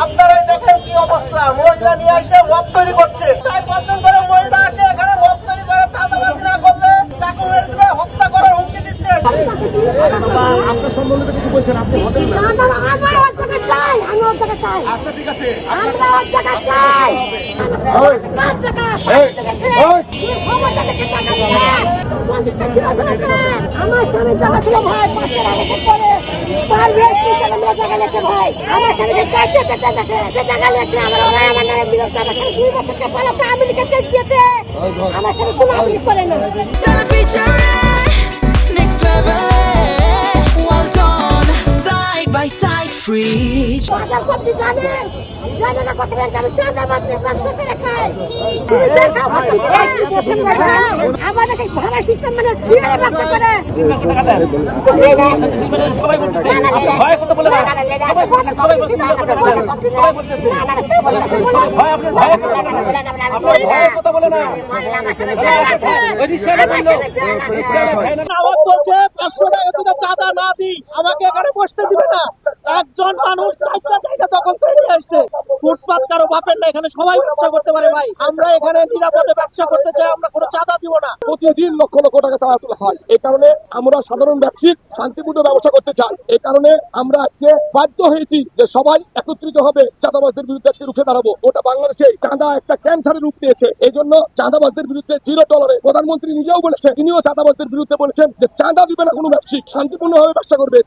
আপনারাই দেখেন কি অবস্থা, মহিলা নিয়ে এসে মব তৈরি করছে। 4-5 জন করে মহিলা আসে এখানে মব তৈরি করে, চাঁদাবাজি না করলে চাকু মেরে দিবে, হত্যা করার হুমকি দিচ্ছে। আপনার সম্বন্ধে কিছু বলছেন, আপনি হবেন না। আচ্ছা ঠিক আছে, আমার স্বামী জায়গা ছিল ভাই, 5 বছর পরে ভাই আমার স্বামীকে জায়গা নিয়েছে, আমার নামে বিরোধ। আমার স্বামী 2 বছর পালাতে আমেরিকা কেস দিয়েছে, আমার স্বামী কোনো আপিল করে না। বাজার করতে জানেন, জানেন না কত বেড়ে যাবে, চাঁদা মাত্রে ব্যবসা করে খায়। আমাদেরকে ভাড়া সিস্টেম মানে ছিঁড়ে ব্যবসা করে। চাঁদা না দিই আমাকে এখানে বসতে দিবে না। একজন মানুষ 4টা জায়গা দখল করে নিয়ে আসছে। ফুটপাত কারো বাপের না, এখানে সবাই ব্যবসা করতে পারে ভাই। আমরা এখানে নিরাপদে ব্যবসা করতে চাই, আমরা কোনো চাঁদা দিব না। প্রতিদিন লক্ষ লক্ষ টাকা চাঁদা তোলা হয়, এই কারণে আমরা সাধারণ ব্যবসায়িক শান্তিপূর্ণ ব্যবসা করতে চাই। এই কারণে আমরা আজকে বাধ্য হয়েছি যে সবাই একত্রিত হবে চাঁদাবাজদের বিরুদ্ধে আজকে রুখে দাঁড়াবো। গোটা বাংলাদেশে চাঁদা একটা ক্যান্সারের রূপ নিয়েছে, এই জন্য চাঁদাবাজদের বিরুদ্ধে 0 টলারেন্স। প্রধানমন্ত্রী নিজেও বলেছেন, তিনিও চাঁদাবাজদের বিরুদ্ধে বলেছেন যে চাঁদা দিবে না কোনো ব্যবসায়িক, শান্তিপূর্ণভাবে ব্যবসা করবে।